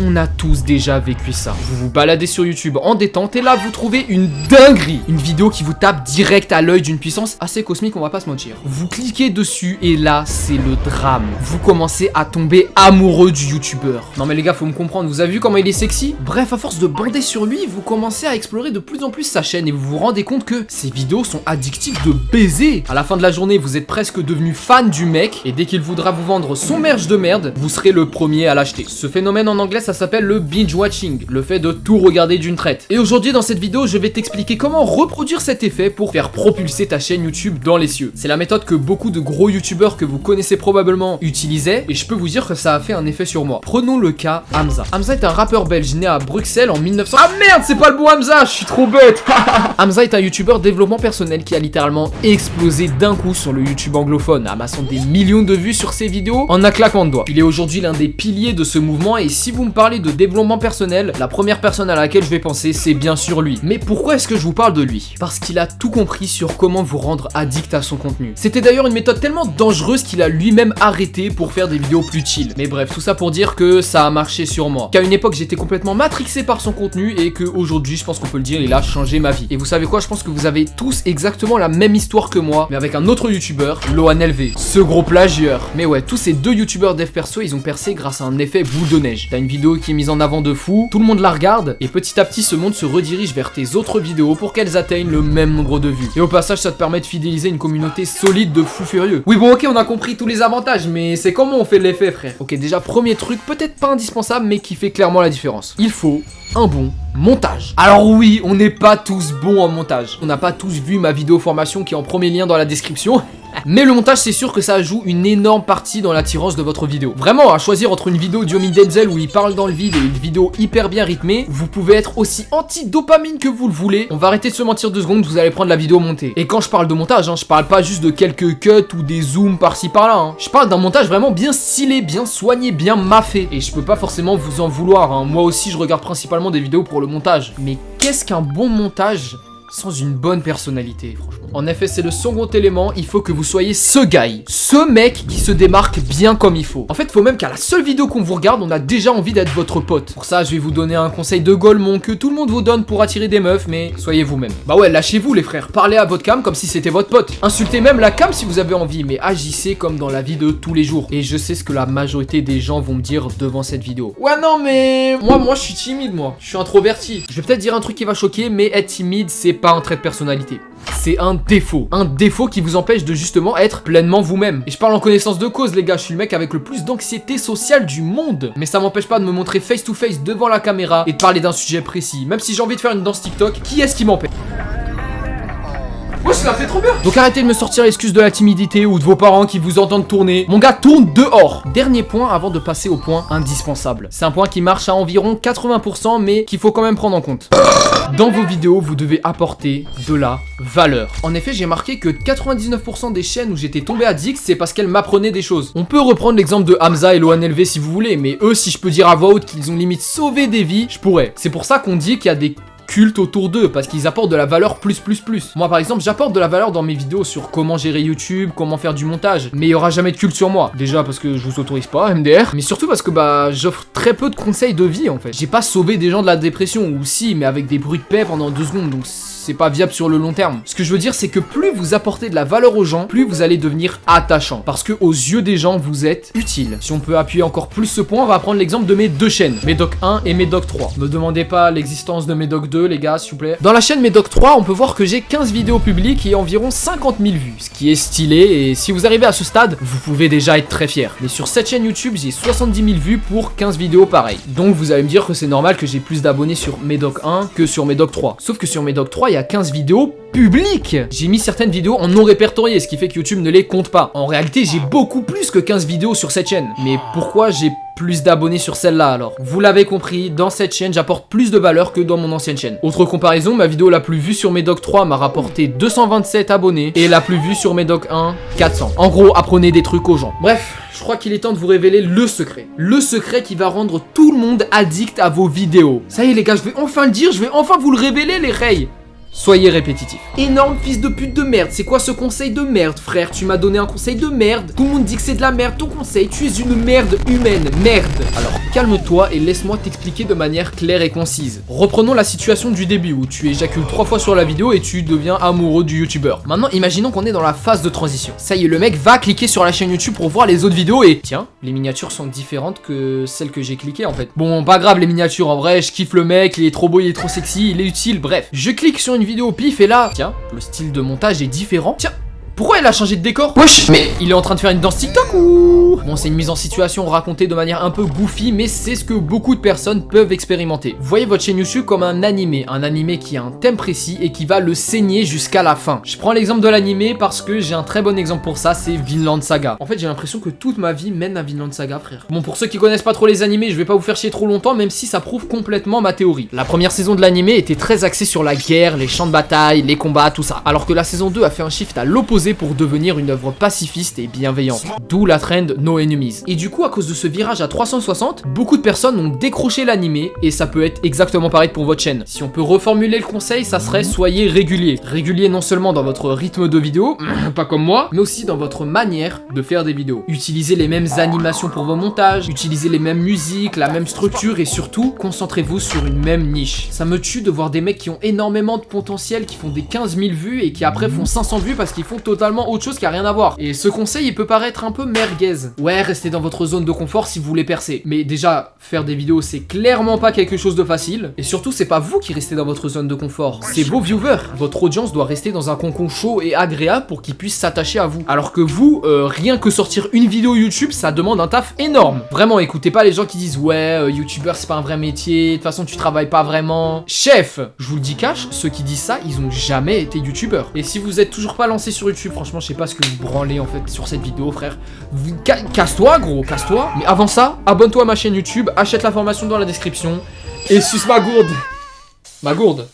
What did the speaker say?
On a tous déjà vécu ça. Vous vous baladez sur YouTube en détente et là vous trouvez une dinguerie. Une vidéo qui vous tape direct à l'œil d'une puissance assez cosmique, on va pas se mentir. Vous cliquez dessus et là c'est le drame. Vous commencez à tomber amoureux du youtubeur. Non mais les gars, faut me comprendre, vous avez vu comment il est sexy? Bref, à force de bander sur lui, vous commencez à explorer de plus en plus sa chaîne et vous vous rendez compte que ces vidéos sont addictives de baiser. À la fin de la journée, vous êtes presque devenu fan du mec et dès qu'il voudra vous vendre son merch de merde, vous serez le premier à l'acheter. Ce phénomène en anglais, ça s'appelle le binge watching, le fait de tout regarder d'une traite. Et aujourd'hui dans cette vidéo, je vais t'expliquer comment reproduire cet effet pour faire propulser ta chaîne YouTube dans les cieux. C'est la méthode que beaucoup de gros youtubeurs que vous connaissez probablement utilisaient et je peux vous dire que ça a fait un effet sur moi. Prenons le cas Hamza. Hamza est un rappeur belge né à Bruxelles en 1900. Ah merde, c'est pas le bon Hamza, je suis trop bête. Hamza est un youtubeur développement personnel qui a littéralement explosé d'un coup sur le YouTube anglophone, amassant des millions de vues sur ses vidéos en un claquement de doigts. Il est aujourd'hui l'un des piliers de ce mouvement et si vous me parlez de développement personnel, la première personne à laquelle je vais penser, c'est bien sûr lui. Mais pourquoi est-ce que je vous parle de lui? Parce qu'il a tout compris sur comment vous rendre addict à son contenu. C'était d'ailleurs une méthode tellement dangereuse qu'il a lui-même arrêté pour faire des vidéos plus chill. Mais bref, tout ça pour dire que ça a marché sur moi. Qu'à une époque, j'étais complètement matrixé par son contenu et qu'aujourd'hui, je pense qu'on peut le dire, il a changé ma vie. Et vous savez quoi? Je pense que vous avez tous exactement la même histoire que moi, mais avec un autre youtubeur, LohanLV, ce gros plagieur. Mais ouais, tous ces deux youtubeurs dev perso, ils ont percé grâce à un effet boule de neige. T'as une vidéo qui est mise en avant de fou, tout le monde la regarde, et petit à petit, ce monde se redirige vers tes autres vidéos pour qu'elles atteignent le même nombre de vues. Et au passage, ça te permet de fidéliser une communauté solide de fous furieux. Oui bon ok, on a compris tous les avantages, mais c'est comment on fait l'effet, frère. Ok, déjà premier truc, peut-être pas indispensable, mais qui fait clairement la différence. Il faut un bon montage. Alors oui, on n'est pas tous bons en montage. On n'a pas tous vu ma vidéo formation qui est en premier lien dans la description. Mais le montage, c'est sûr que ça joue une énorme partie dans l'attirance de votre vidéo. Vraiment, à choisir entre une vidéo d'Yomi Denzel où il parle dans le vide et une vidéo hyper bien rythmée, vous pouvez être aussi anti-dopamine que vous le voulez. On va arrêter de se mentir 2 secondes, vous allez prendre la vidéo montée. Et quand je parle de montage, je parle pas juste de quelques cuts ou des zooms par-ci par-là. Je parle d'un montage vraiment bien stylé, bien soigné, bien maffé. Et je peux pas forcément vous en vouloir. Moi aussi, je regarde principalement des vidéos pour le montage. Mais qu'est-ce qu'un bon montage sans une bonne personnalité, franchement? En effet, c'est le second élément, il faut que vous soyez ce guy, ce mec qui se démarque bien comme il faut. En fait, il faut même qu'à la seule vidéo qu'on vous regarde, on a déjà envie d'être votre pote. Pour ça, je vais vous donner un conseil de golemon que tout le monde vous donne pour attirer des meufs, mais soyez vous-même. Bah ouais, lâchez-vous les frères, parlez à votre cam comme si c'était votre pote. Insultez même la cam si vous avez envie, mais agissez comme dans la vie de tous les jours. Et je sais ce que la majorité des gens vont me dire devant cette vidéo. Ouais non mais... Moi je suis timide moi, je suis introverti. Je vais peut-être dire un truc qui va choquer, mais être timide, c'est pas un trait de personnalité. C'est un défaut qui vous empêche de justement être pleinement vous-même. Et je parle en connaissance de cause les gars, je suis le mec avec le plus d'anxiété sociale du monde. Mais ça m'empêche pas de me montrer face to face devant la caméra et de parler d'un sujet précis. Même si j'ai envie de faire une danse TikTok, qui est-ce qui m'empêche? Ouais, ça fait trop bien. Donc arrêtez de me sortir l'excuse de la timidité ou de vos parents qui vous entendent tourner. Mon gars, tourne dehors. Dernier point avant de passer au point indispensable. C'est un point qui marche à environ 80% mais qu'il faut quand même prendre en compte. Dans vos vidéos, vous devez apporter de la valeur. En effet, j'ai marqué que 99% des chaînes où j'étais tombé addict, c'est parce qu'elles m'apprenaient des choses. On peut reprendre l'exemple de Hamza et LohanLV si vous voulez, mais eux, si je peux dire à voix haute qu'ils ont limite sauvé des vies, je pourrais. C'est pour ça qu'on dit qu'il y a des culte autour d'eux parce qu'ils apportent de la valeur plus. Moi par exemple j'apporte de la valeur dans mes vidéos sur comment gérer YouTube, comment faire du montage, mais il y aura jamais de culte sur moi. Déjà parce que je vous autorise pas MDR, mais surtout parce que j'offre très peu de conseils de vie en fait. J'ai pas sauvé des gens de la dépression, ou si, mais avec des bruits de paix pendant 2 secondes, donc c'est pas viable sur le long terme. Ce que je veux dire c'est que plus vous apportez de la valeur aux gens, plus vous allez devenir attachant, parce que aux yeux des gens vous êtes utile. Si on peut appuyer encore plus ce point, on va prendre l'exemple de mes 2 chaînes, Médoc 1 et Médoc 3. Me demandez pas l'existence de Médoc 2 les gars s'il vous plaît. Dans la chaîne Médoc 3, on peut voir que j'ai 15 vidéos publiques et environ 50 000 vues, ce qui est stylé, et si vous arrivez à ce stade, vous pouvez déjà être très fier. Mais sur cette chaîne YouTube, j'ai 70 000 vues pour 15 vidéos pareilles. Donc vous allez me dire que c'est normal que j'ai plus d'abonnés sur Médoc 1 que sur Médoc 3. Sauf que sur Médoc 3, il y a 15 vidéos publiques. J'ai mis certaines vidéos en non répertoriées, ce qui fait que YouTube ne les compte pas. En réalité, j'ai beaucoup plus que 15 vidéos sur cette chaîne. Mais pourquoi j'ai plus d'abonnés sur celle-là alors? Vous l'avez compris, dans cette chaîne, j'apporte plus de valeur que dans mon ancienne chaîne. Autre comparaison, ma vidéo la plus vue sur Médoc 3 m'a rapporté 227 abonnés et la plus vue sur Médoc 1, 400. En gros, apprenez des trucs aux gens. Bref, je crois qu'il est temps de vous révéler le secret. Le secret qui va rendre tout le monde addict à vos vidéos. Ça y est les gars, je vais enfin le dire, je vais enfin vous le révéler les reilles. soyez répétitif. Énorme fils de pute de merde, c'est quoi ce conseil de merde, frère? Tu m'as donné un conseil de merde. Tout le monde dit que c'est de la merde, ton conseil, tu es une merde humaine, merde. Alors calme-toi et laisse-moi t'expliquer de manière claire et concise. Reprenons la situation du début où tu éjacules 3 fois sur la vidéo et tu deviens amoureux du youtubeur. Maintenant, imaginons qu'on est dans la phase de transition. Ça y est, le mec va cliquer sur la chaîne YouTube pour voir les autres vidéos et tiens, les miniatures sont différentes que celles que j'ai cliquées en fait. Bon, pas grave les miniatures, en vrai, je kiffe le mec, il est trop beau, il est trop sexy, il est utile, bref. Je clique sur une vidéo au pif et là, tiens, le style de montage est différent. Tiens, pourquoi elle a changé de décor? Wesh, mais il est en train de faire une danse TikTok ou... Bon, c'est une mise en situation racontée de manière un peu goofy, mais c'est ce que beaucoup de personnes peuvent expérimenter. Voyez votre chaîne YouTube comme un animé qui a un thème précis et qui va le saigner jusqu'à la fin. Je prends l'exemple de l'animé parce que j'ai un très bon exemple pour ça, c'est Vinland Saga. En fait, j'ai l'impression que toute ma vie mène à Vinland Saga, frère. Bon, pour ceux qui connaissent pas trop les animés, je vais pas vous faire chier trop longtemps, même si ça prouve complètement ma théorie. La première saison de l'animé était très axée sur la guerre, les champs de bataille, les combats, tout ça. Alors que la saison 2 a fait un shift à l'opposé pour devenir une œuvre pacifiste et bienveillante. D'où la trend No Enemies. Et du coup, à cause de ce virage à 360, beaucoup de personnes ont décroché l'animé et ça peut être exactement pareil pour votre chaîne. Si on peut reformuler le conseil, ça serait soyez régulier. Régulier non seulement dans votre rythme de vidéo, pas comme moi, mais aussi dans votre manière de faire des vidéos. Utilisez les mêmes animations pour vos montages, utilisez les mêmes musiques, la même structure et surtout, concentrez-vous sur une même niche. Ça me tue de voir des mecs qui ont énormément de potentiel, qui font des 15 000 vues et qui après font 500 vues parce qu'ils font totalement autre chose qui a rien à voir. Et ce conseil, il peut paraître un peu merguez. Ouais, restez dans votre zone de confort si vous voulez percer. Mais déjà, faire des vidéos, c'est clairement pas quelque chose de facile. Et surtout, c'est pas vous qui restez dans votre zone de confort, c'est vos viewers. Votre audience doit rester dans un cocon chaud et agréable pour qu'ils puissent s'attacher à vous. Alors que vous, rien que sortir une vidéo YouTube, ça demande un taf énorme. Vraiment, écoutez pas les gens qui disent ouais, youtubeur c'est pas un vrai métier, de toute façon tu travailles pas vraiment. Chef, je vous le dis cash, ceux qui disent ça, ils ont jamais été youtubeurs. Et si vous êtes toujours pas lancé sur YouTube, franchement, je sais pas ce que vous branlez en fait sur cette vidéo, frère. Casse-toi, gros, casse-toi. Mais avant ça, abonne-toi à ma chaîne YouTube, achète la formation dans la description et suce ma gourde. Ma gourde.